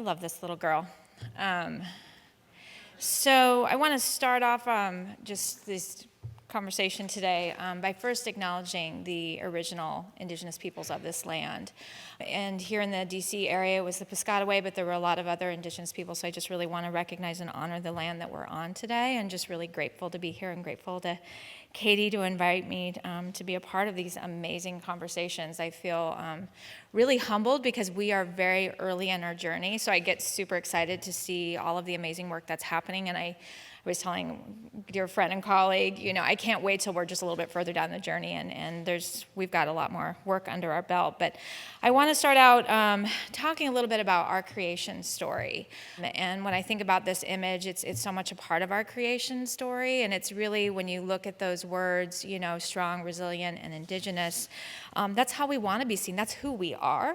love this little girl. So I want to start off just this conversation today by first acknowledging the original indigenous peoples of this land. And here in the DC area it was the Piscataway, but there were a lot of other indigenous people, so I just really want to recognize and honor the land that we're on today, and just really grateful to be here and grateful to Katie to invite me to be a part of these amazing conversations. I feel really humbled because we are very early in our journey, so I get super excited to see all of the amazing work that's happening, and I was telling dear friend and colleague, I can't wait till we're just a little bit further down the journey, and we've got a lot more work under our belt. But I want to start out talking a little bit about our creation story. And when I think about this image, it's so much a part of our creation story, and it's really, when you look at those words, strong, resilient, and indigenous, that's how we want to be seen. That's who we are.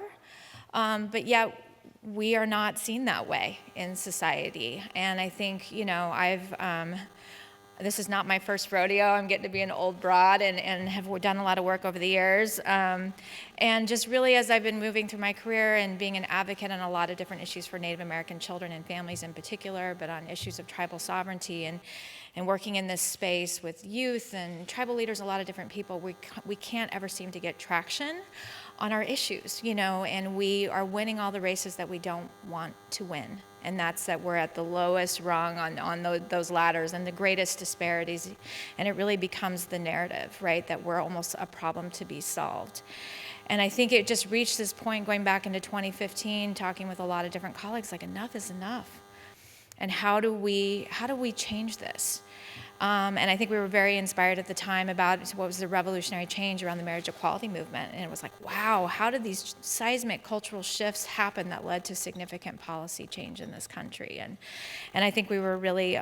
But yet, we are not seen that way in society. And I think, this is not my first rodeo. I'm getting to be an old broad and have done a lot of work over the years. And just really, as I've been moving through my career and being an advocate on a lot of different issues for Native American children and families in particular, but on issues of tribal sovereignty and working in this space with youth and tribal leaders, a lot of different people, we can't ever seem to get traction on our issues, and we are winning all the races that we don't want to win. And that's that we're at the lowest rung on those ladders and the greatest disparities. And it really becomes the narrative, right, that we're almost a problem to be solved. And I think it just reached this point going back into 2015, talking with a lot of different colleagues, like enough is enough. And how do we change this? And I think we were very inspired at the time about what was the revolutionary change around the marriage equality movement. And it was like, wow, how did these seismic cultural shifts happen that led to significant policy change in this country? And I think we were really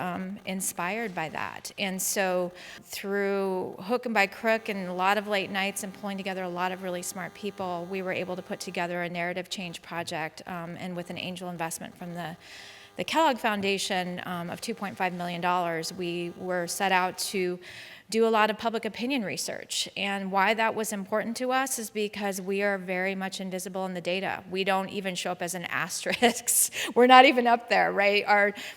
inspired by that. And so through hook and by crook and a lot of late nights and pulling together a lot of really smart people, we were able to put together a narrative change project, and with an angel investment from the Kellogg Foundation of $2.5 million, we were set out to do a lot of public opinion research. And why that was important to us is because we are very much invisible in the data. We don't even show up as an asterisk. We're not even up there, right?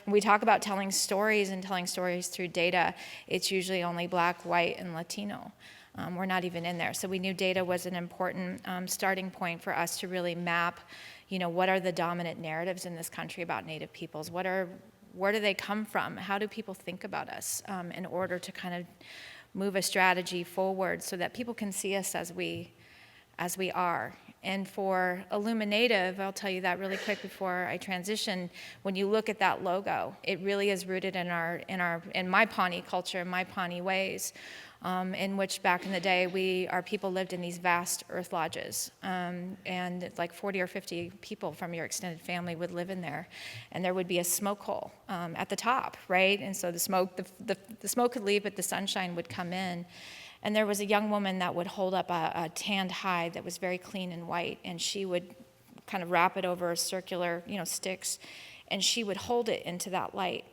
When we talk about telling stories and telling stories through data, it's usually only Black, white, and Latino. We're not even in there. So we knew data was an important starting point for us to really map what are the dominant narratives in this country about Native peoples? Where do they come from? How do people think about us in order to kind of move a strategy forward so that people can see us as we are? And for Illuminative, I'll tell you that really quick before I transition. When you look at that logo, it really is rooted in my Pawnee culture, in my Pawnee ways. In which back in the day, our people lived in these vast earth lodges, and like 40 or 50 people from your extended family would live in there, and there would be a smoke hole at the top, right? And so the smoke could leave, but the sunshine would come in. And there was a young woman that would hold up a tanned hide that was very clean and white, and she would kind of wrap it over circular, sticks, and she would hold it into that light.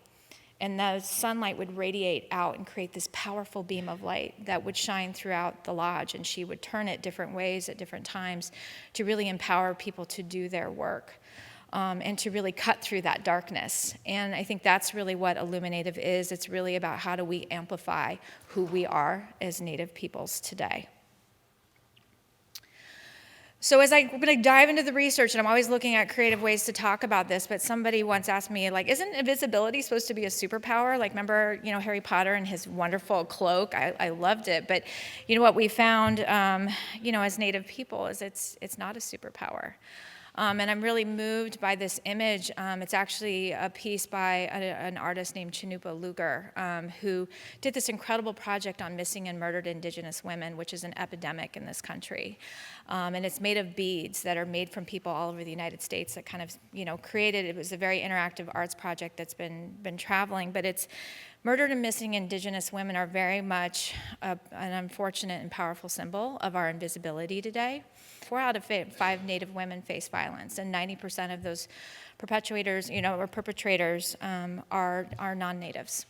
And the sunlight would radiate out and create this powerful beam of light that would shine throughout the lodge. And she would turn it different ways at different times to really empower people to do their work and to really cut through that darkness. And I think that's really what Illuminative is. It's really about how do we amplify who we are as Native peoples today. So as I'm going to dive into the research, and I'm always looking at creative ways to talk about this, but somebody once asked me, isn't invisibility supposed to be a superpower? Remember, Harry Potter and his wonderful cloak? I loved it. But, what we found, as Native people is it's not a superpower. And I'm really moved by this image. It's actually a piece by an artist named Chinupa Luger, who did this incredible project on missing and murdered Indigenous women, which is an epidemic in this country. And it's made of beads that are made from people all over the United States that kind of, created, it was a very interactive arts project that's been traveling, but it's murdered and missing Indigenous women are very much an unfortunate and powerful symbol of our invisibility today. 4 out of 5 Native women face violence, and 90% of those perpetrators, or perpetrators are non-Natives,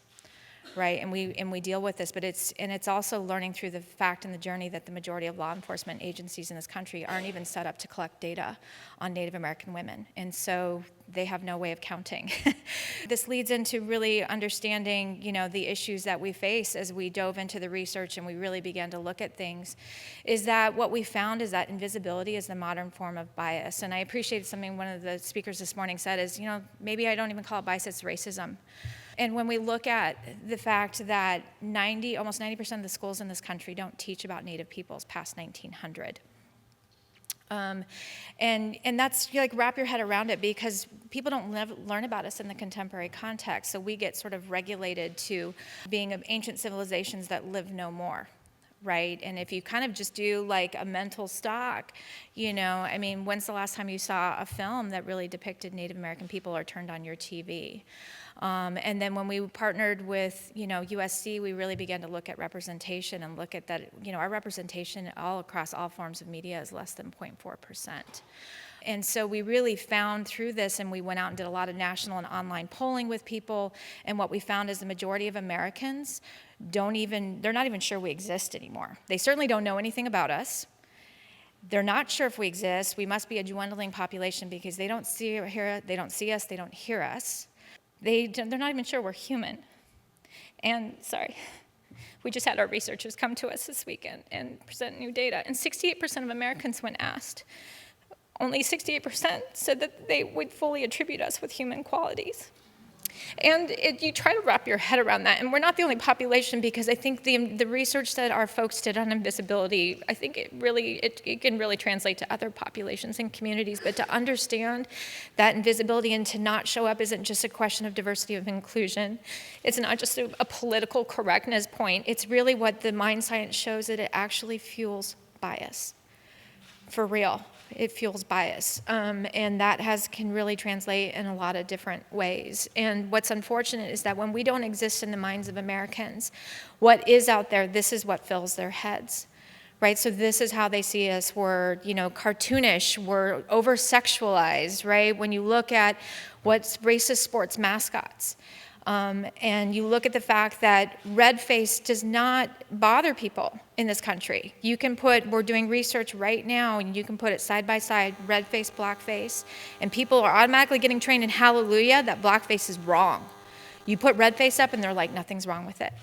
right? And we deal with this, but it's also learning through the fact and the journey that the majority of law enforcement agencies in this country aren't even set up to collect data on Native American women, and so they have no way of counting. This leads into really understanding, the issues that we face as we dove into the research and we really began to look at things, is that what we found is that invisibility is the modern form of bias. And I appreciated something one of the speakers this morning said is, maybe I don't even call it bias, it's racism. And when we look at the fact that almost 90% of the schools in this country don't teach about Native peoples past 1900. And that's, wrap your head around it, because people don't learn about us in the contemporary context. So we get sort of regulated to being of ancient civilizations that live no more, right? And if you kind of just do like a mental stock, when's the last time you saw a film that really depicted Native American people or turned on your TV? And then when we partnered with, USC, we really began to look at representation and look at that, our representation all across all forms of media is less than 0.4%. And so we really found through this, and we went out and did a lot of national and online polling with people, and what we found is the majority of Americans they're not even sure we exist anymore. They certainly don't know anything about us. They're not sure if we exist. We must be a dwindling population because they don't see or hear, they don't see us, they don't hear us. They're not even sure we're human. And we just had our researchers come to us this weekend and present new data. And 68% of Americans, when asked, only 68% said that they would fully attribute us with human qualities. And you try to wrap your head around that. And we're not the only population, because I think the research that our folks did on invisibility, I think it can really translate to other populations and communities. But to understand that invisibility and to not show up isn't just a question of diversity of inclusion. It's not just a political correctness point. It's really what the mind science shows, that it actually fuels bias. For real. It fuels bias, and that can really translate in a lot of different ways. And what's unfortunate is that when we don't exist in the minds of Americans, what is out there, this is what fills their heads, right? So this is how they see us. We're, cartoonish, we're over-sexualized, right? When you look at what's racist sports mascots, and you look at the fact that red face does not bother people in this country. We're doing research right now, and you can put it side by side, red face, black face, and people are automatically getting trained in hallelujah that black face is wrong. You put red face up and they're like, nothing's wrong with it.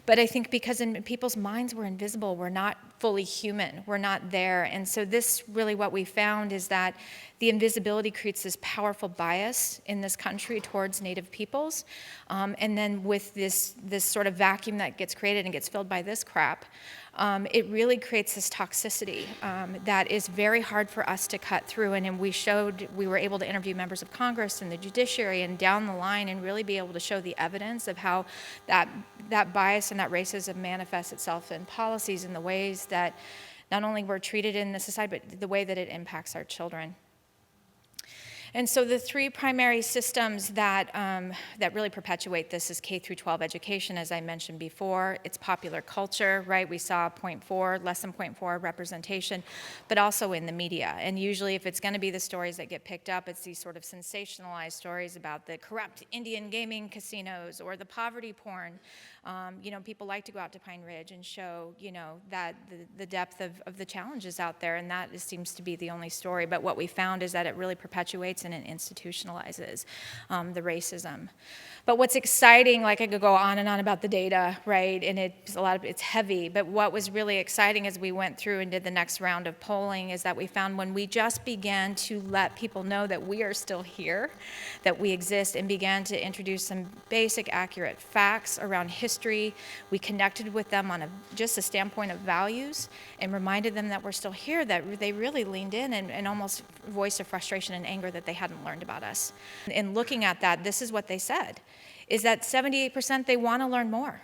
But I think because in people's minds we're invisible, we're not fully human, we're not there. And so this really what we found is that the invisibility creates this powerful bias in this country towards Native peoples. And then with this sort of vacuum that gets created and gets filled by this crap, it really creates this toxicity that is very hard for us to cut through. And we were able to interview members of Congress and the judiciary and down the line and really be able to show the evidence of how that bias and that racism manifests itself in policies and the ways that not only we're treated in the society, but the way that it impacts our children. And so the three primary systems that really perpetuate this is K through 12 education, as I mentioned before. It's popular culture, right? We saw less than 0.4 representation, but also in the media. And usually if it's going to be the stories that get picked up, it's these sort of sensationalized stories about the corrupt Indian gaming casinos or the poverty porn. People like to go out to Pine Ridge and show, that the depth of the challenges out there, and that seems to be the only story. But what we found is that it really perpetuates and it institutionalizes the racism. But what's exciting, like I could go on and on about the data, right? And it's heavy. But what was really exciting as we went through and did the next round of polling is that we found when we just began to let people know that we are still here, that we exist, and began to introduce some basic, accurate facts around history, we connected with them on just a standpoint of values and reminded them that we're still here, that they really leaned in and almost voiced a frustration and anger that they hadn't learned about us. And looking at that, this is what they said, is that 78% they want to learn more.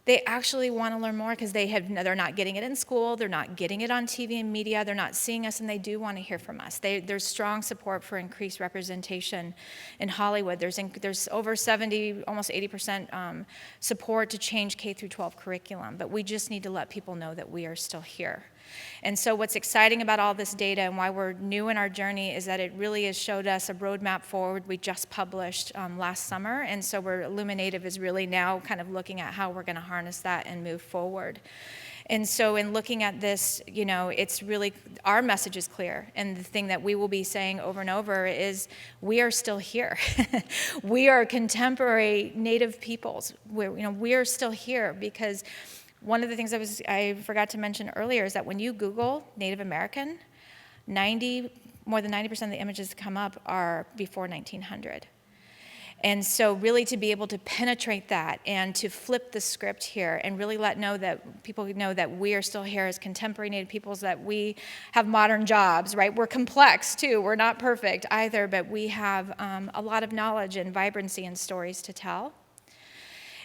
They actually want to learn more because they're not getting it in school, they're not getting it on TV and media, they're not seeing us, and they do want to hear from us. There's strong support for increased representation in Hollywood. There's over 70, almost 80% support to change K through 12 curriculum, but we just need to let people know that we are still here. And so what's exciting about all this data and why we're new in our journey is that it really has showed us a roadmap forward. We just published last summer, and so Illuminative is really now kind of looking at how we're going to harness that and move forward. And so in looking at this, it's really, our message is clear. And the thing that we will be saying over and over is we are still here. We are contemporary Native peoples. We are still here because one of the things I forgot to mention earlier is that when you Google Native American, more than 90% of the images that come up are before 1900. And so really to be able to penetrate that and to flip the script here and really let people know that we are still here as contemporary Native peoples, that we have modern jobs, right? We're complex too. We're not perfect either, but we have a lot of knowledge and vibrancy and stories to tell.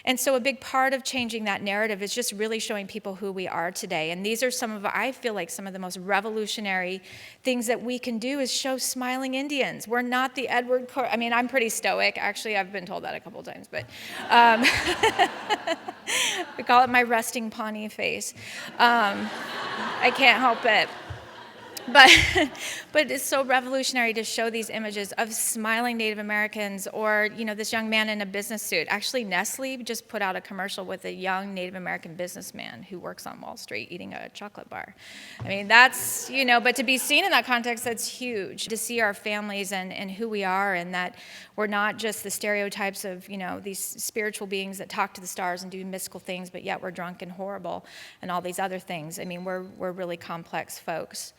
And so a big part of changing that narrative is just really showing people who we are today. And these are I feel like some of the most revolutionary things that we can do is show smiling Indians. We're not the I'm pretty stoic. Actually, I've been told that a couple of times, but we call it my resting Pawnee face. I can't help it. But it's so revolutionary to show these images of smiling Native Americans or, this young man in a business suit. Actually, Nestle just put out a commercial with a young Native American businessman who works on Wall Street eating a chocolate bar. I mean, that's, but to be seen in that context, that's huge. To see our families and who we are and that we're not just the stereotypes of, these spiritual beings that talk to the stars and do mystical things, but yet we're drunk and horrible and all these other things. I mean, we're really complex folks.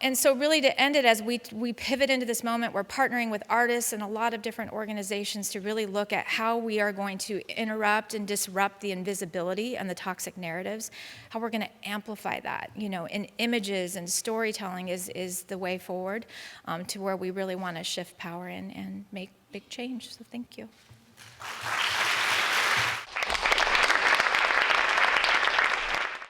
And so really to end it, as we pivot into this moment, we're partnering with artists and a lot of different organizations to really look at how we are going to interrupt and disrupt the invisibility and the toxic narratives, how we're going to amplify that, in images and storytelling is the way forward to where we really want to shift power and make big change. So thank you.